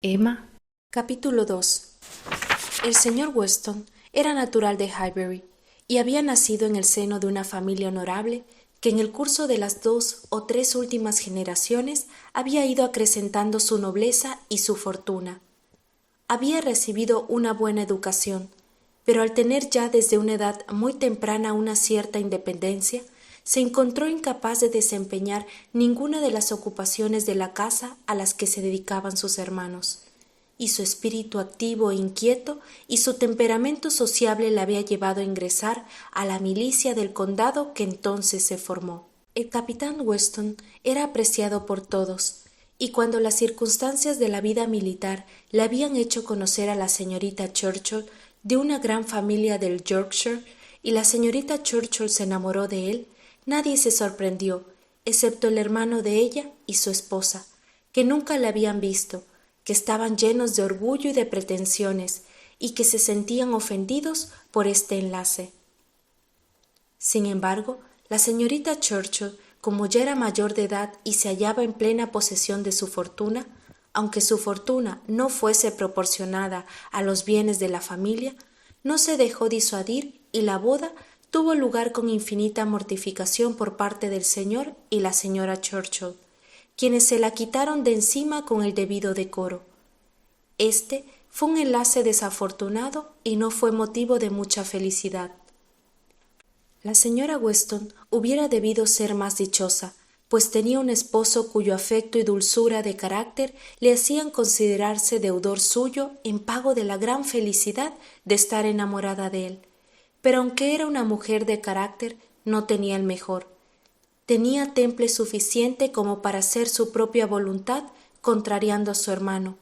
Emma. Capítulo 2. El señor Weston era natural de Highbury y había nacido en el seno de una familia honorable que en el curso de las 2 o 3 últimas generaciones había ido acrecentando su nobleza y su fortuna. Había recibido una buena educación, pero al tener ya desde una edad muy temprana una cierta independencia, se encontró incapaz de desempeñar ninguna de las ocupaciones de la casa a las que se dedicaban sus hermanos, y su espíritu activo e inquieto y su temperamento sociable le había llevado a ingresar a la milicia del condado que entonces se formó. El capitán Weston era apreciado por todos, y cuando las circunstancias de la vida militar le habían hecho conocer a la señorita Churchill de una gran familia del Yorkshire, y la señorita Churchill se enamoró de él, nadie se sorprendió, excepto el hermano de ella y su esposa, que nunca le habían visto, que estaban llenos de orgullo y de pretensiones, y que se sentían ofendidos por este enlace. Sin embargo, la señorita Churchill, como ya era mayor de edad y se hallaba en plena posesión de su fortuna, aunque su fortuna no fuese proporcionada a los bienes de la familia, no se dejó disuadir y la boda tuvo lugar con infinita mortificación por parte del señor y la señora Churchill, quienes se la quitaron de encima con el debido decoro. Este fue un enlace desafortunado y no fue motivo de mucha felicidad. La señora Weston hubiera debido ser más dichosa, pues tenía un esposo cuyo afecto y dulzura de carácter le hacían considerarse deudor suyo en pago de la gran felicidad de estar enamorada de él. Pero aunque era una mujer de carácter, no tenía el mejor. Tenía temple suficiente como para hacer su propia voluntad contrariando a su hermano,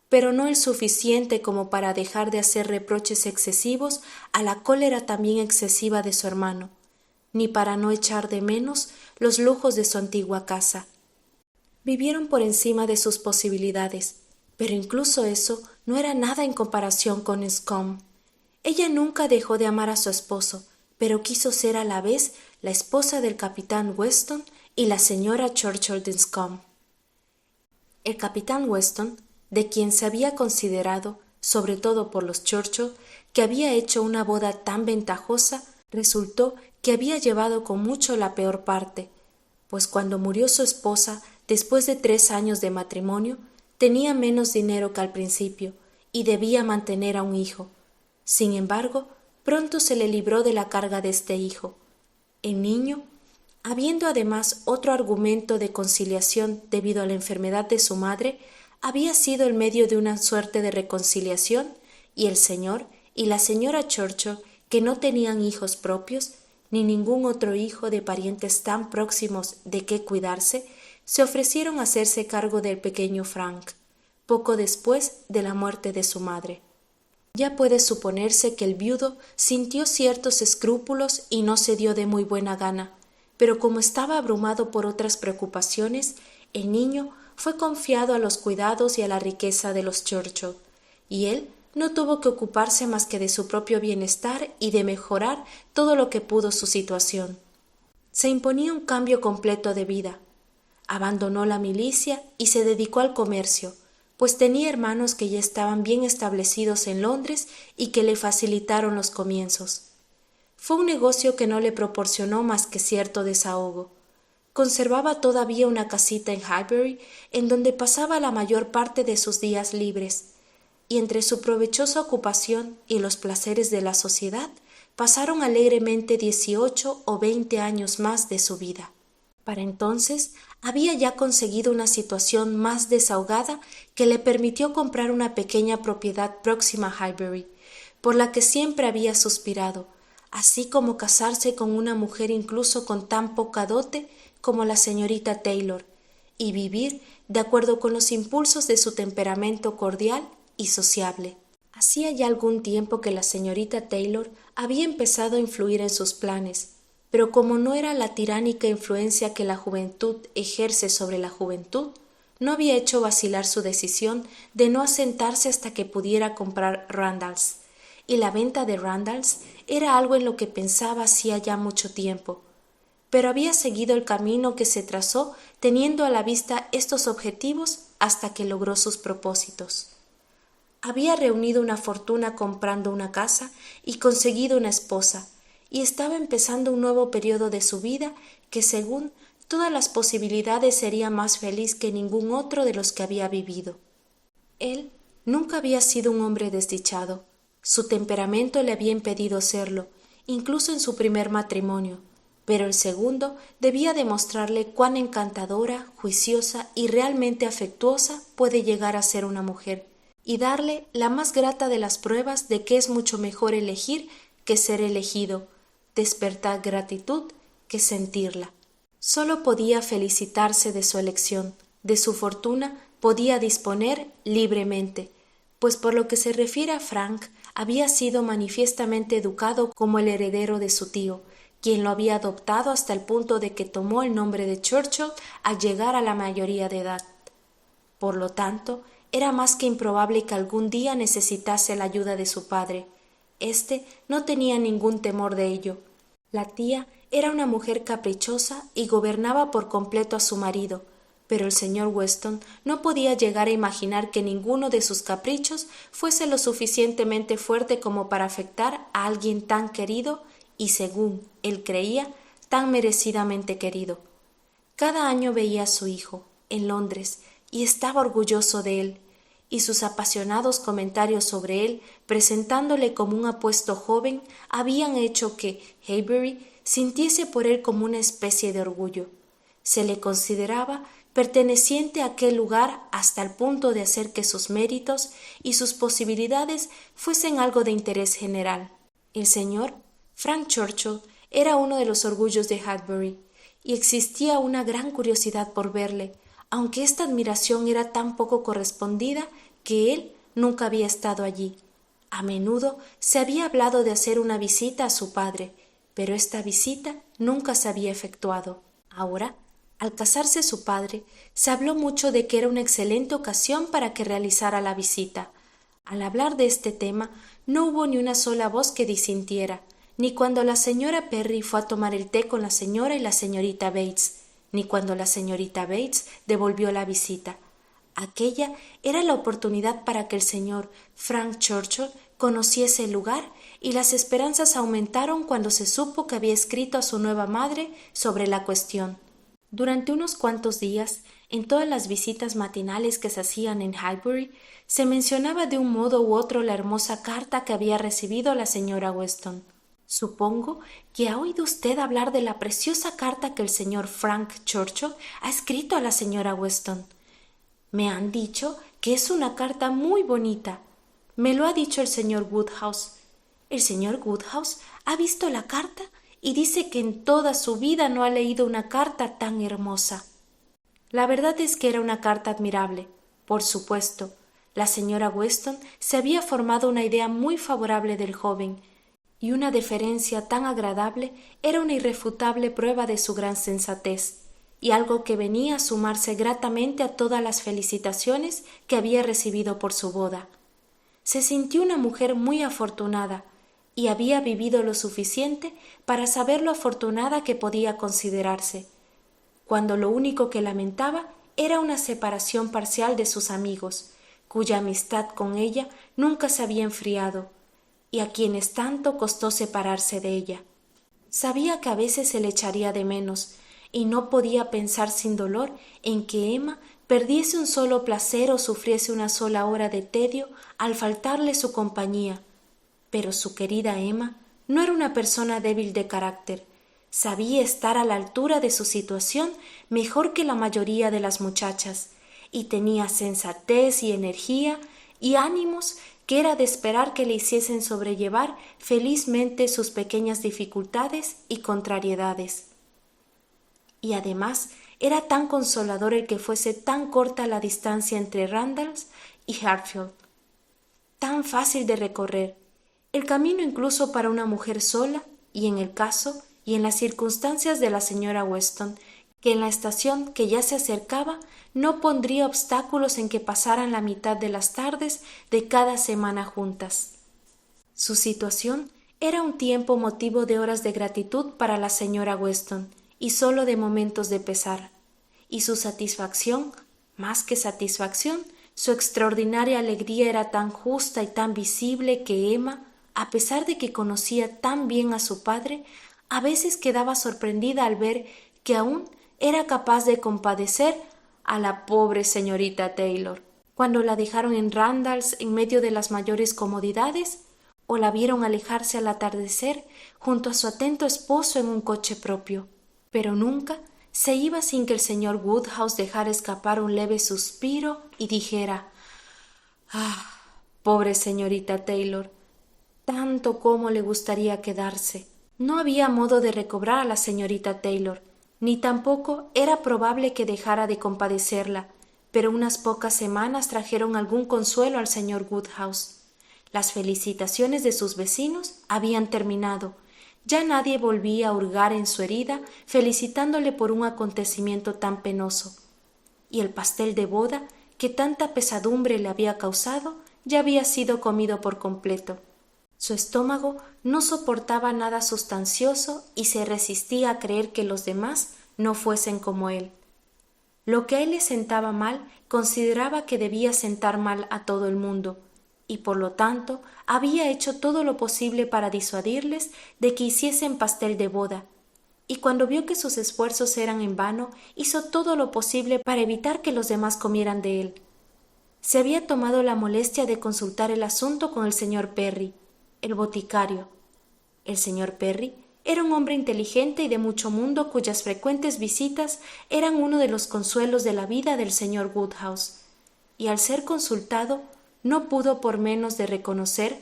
pero no el suficiente como para dejar de hacer reproches excesivos a la cólera también excesiva de su hermano, ni para no echar de menos los lujos de su antigua casa. Vivieron por encima de sus posibilidades, pero incluso eso no era nada en comparación con Enscombe. Ella nunca dejó de amar a su esposo, pero quiso ser a la vez la esposa del capitán Weston y la señora Churchill de Enscombe. El capitán Weston, de quien se había considerado, sobre todo por los Churchill, que había hecho una boda tan ventajosa, resultó que había llevado con mucho la peor parte, pues cuando murió su esposa, después de 3 años de matrimonio, tenía menos dinero que al principio y debía mantener a un hijo. Sin embargo, pronto se le libró de la carga de este hijo. El niño, habiendo además otro argumento de conciliación debido a la enfermedad de su madre, había sido el medio de una suerte de reconciliación, y el señor y la señora Churchill, que no tenían hijos propios, ni ningún otro hijo de parientes tan próximos de qué cuidarse, se ofrecieron a hacerse cargo del pequeño Frank, poco después de la muerte de su madre. Ya puede suponerse que el viudo sintió ciertos escrúpulos y no se dio de muy buena gana, pero como estaba abrumado por otras preocupaciones, el niño fue confiado a los cuidados y a la riqueza de los Churchill, y él no tuvo que ocuparse más que de su propio bienestar y de mejorar todo lo que pudo su situación. Se imponía un cambio completo de vida. Abandonó la milicia y se dedicó al comercio, pues tenía hermanos que ya estaban bien establecidos en Londres y que le facilitaron los comienzos. Fue un negocio que no le proporcionó más que cierto desahogo. Conservaba todavía una casita en Highbury, en donde pasaba la mayor parte de sus días libres, y entre su provechosa ocupación y los placeres de la sociedad, pasaron alegremente 18 o 20 años más de su vida. Para entonces había ya conseguido una situación más desahogada que le permitió comprar una pequeña propiedad próxima a Highbury, por la que siempre había suspirado, así como casarse con una mujer incluso con tan poca dote como la señorita Taylor, y vivir de acuerdo con los impulsos de su temperamento cordial y sociable. Hacía ya algún tiempo que la señorita Taylor había empezado a influir en sus planes, pero como no era la tiránica influencia que la juventud ejerce sobre la juventud, no había hecho vacilar su decisión de no asentarse hasta que pudiera comprar Randalls, y la venta de Randalls era algo en lo que pensaba hacía ya mucho tiempo, pero había seguido el camino que se trazó teniendo a la vista estos objetivos hasta que logró sus propósitos. Había reunido una fortuna comprando una casa y conseguido una esposa, y estaba empezando un nuevo periodo de su vida que, según todas las posibilidades, sería más feliz que ningún otro de los que había vivido. Él nunca había sido un hombre desdichado. Su temperamento le había impedido serlo, incluso en su primer matrimonio, pero el segundo debía demostrarle cuán encantadora, juiciosa y realmente afectuosa puede llegar a ser una mujer, y darle la más grata de las pruebas de que es mucho mejor elegir que ser elegido, despertar gratitud que sentirla. Solo podía felicitarse de su elección, de su fortuna podía disponer libremente, pues por lo que se refiere a Frank, había sido manifiestamente educado como el heredero de su tío, quien lo había adoptado hasta el punto de que tomó el nombre de Churchill al llegar a la mayoría de edad. Por lo tanto, era más que improbable que algún día necesitase la ayuda de su padre. Este no tenía ningún temor de ello. La tía era una mujer caprichosa y gobernaba por completo a su marido, pero el señor Weston no podía llegar a imaginar que ninguno de sus caprichos fuese lo suficientemente fuerte como para afectar a alguien tan querido y, según él creía, tan merecidamente querido. Cada año veía a su hijo, en Londres, y estaba orgulloso de él, y sus apasionados comentarios sobre él, presentándole como un apuesto joven, habían hecho que Highbury sintiese por él como una especie de orgullo. Se le consideraba perteneciente a aquel lugar hasta el punto de hacer que sus méritos y sus posibilidades fuesen algo de interés general. El señor Frank Churchill era uno de los orgullos de Highbury, y existía una gran curiosidad por verle, aunque esta admiración era tan poco correspondida que él nunca había estado allí. A menudo se había hablado de hacer una visita a su padre, pero esta visita nunca se había efectuado. Ahora, al casarse su padre, se habló mucho de que era una excelente ocasión para que realizara la visita. Al hablar de este tema, no hubo ni una sola voz que disintiera, ni cuando la señora Perry fue a tomar el té con la señora y la señorita Bates, ni cuando la señorita Bates devolvió la visita. Aquella era la oportunidad para que el señor Frank Churchill conociese el lugar, y las esperanzas aumentaron cuando se supo que había escrito a su nueva madre sobre la cuestión. Durante unos cuantos días, en todas las visitas matinales que se hacían en Highbury, se mencionaba de un modo u otro la hermosa carta que había recibido la señora Weston. Supongo que ha oído usted hablar de la preciosa carta que el señor Frank Churchill ha escrito a la señora Weston. Me han dicho que es una carta muy bonita. Me lo ha dicho el señor Woodhouse. El señor Woodhouse ha visto la carta y dice que en toda su vida no ha leído una carta tan hermosa. La verdad es que era una carta admirable. Por supuesto, la señora Weston se había formado una idea muy favorable del joven, y una deferencia tan agradable era una irrefutable prueba de su gran sensatez, y algo que venía a sumarse gratamente a todas las felicitaciones que había recibido por su boda. Se sintió una mujer muy afortunada, y había vivido lo suficiente para saber lo afortunada que podía considerarse, cuando lo único que lamentaba era una separación parcial de sus amigos, cuya amistad con ella nunca se había enfriado, y a quienes tanto costó separarse de ella. Sabía que a veces se le echaría de menos, y no podía pensar sin dolor en que Emma perdiese un solo placer o sufriese una sola hora de tedio al faltarle su compañía. Pero su querida Emma no era una persona débil de carácter. Sabía estar a la altura de su situación mejor que la mayoría de las muchachas, y tenía sensatez y energía y ánimos que era de esperar que le hiciesen sobrellevar felizmente sus pequeñas dificultades y contrariedades. Y además era tan consolador el que fuese tan corta la distancia entre Randalls y Hartfield, tan fácil de recorrer, el camino incluso para una mujer sola, y en el caso y en las circunstancias de la señora Weston, que en la estación que ya se acercaba no pondría obstáculos en que pasaran la mitad de las tardes de cada semana juntas. Su situación era un tiempo motivo de horas de gratitud para la señora Weston y sólo de momentos de pesar, y su satisfacción, más que satisfacción, su extraordinaria alegría era tan justa y tan visible que Emma, a pesar de que conocía tan bien a su padre, a veces quedaba sorprendida al ver que aún era capaz de compadecer a la pobre señorita Taylor. Cuando la dejaron en Randalls en medio de las mayores comodidades, o la vieron alejarse al atardecer junto a su atento esposo en un coche propio. Pero nunca se iba sin que el señor Woodhouse dejara escapar un leve suspiro y dijera: «Ah, pobre señorita Taylor, tanto como le gustaría quedarse». No había modo de recobrar a la señorita Taylor, ni tampoco era probable que dejara de compadecerla, pero unas pocas semanas trajeron algún consuelo al señor Woodhouse. Las felicitaciones de sus vecinos habían terminado. Ya nadie volvía a hurgar en su herida felicitándole por un acontecimiento tan penoso. Y el pastel de boda, que tanta pesadumbre le había causado, ya había sido comido por completo. Su estómago no soportaba nada sustancioso y se resistía a creer que los demás no fuesen como él. Lo que a él le sentaba mal, consideraba que debía sentar mal a todo el mundo, y por lo tanto había hecho todo lo posible para disuadirles de que hiciesen pastel de boda, y cuando vio que sus esfuerzos eran en vano, hizo todo lo posible para evitar que los demás comieran de él. Se había tomado la molestia de consultar el asunto con el señor Perry, el boticario. El señor Perry era un hombre inteligente y de mucho mundo cuyas frecuentes visitas eran uno de los consuelos de la vida del señor Woodhouse, y al ser consultado no pudo por menos de reconocer,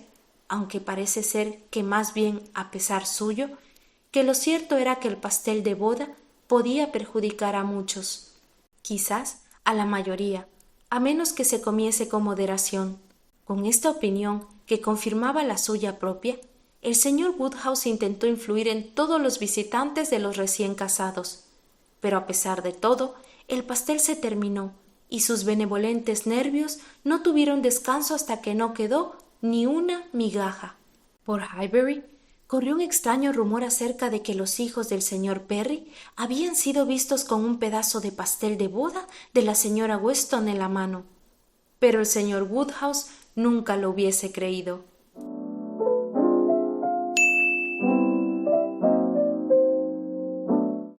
aunque parece ser que más bien a pesar suyo, que lo cierto era que el pastel de boda podía perjudicar a muchos, quizás a la mayoría, a menos que se comiese con moderación. Con esta opinión, que confirmaba la suya propia, el señor Woodhouse intentó influir en todos los visitantes de los recién casados, pero a pesar de todo, el pastel se terminó, y sus benevolentes nervios no tuvieron descanso hasta que no quedó ni una migaja. Por Highbury corrió un extraño rumor acerca de que los hijos del señor Perry habían sido vistos con un pedazo de pastel de boda de la señora Weston en la mano, pero el señor Woodhouse nunca lo hubiese creído.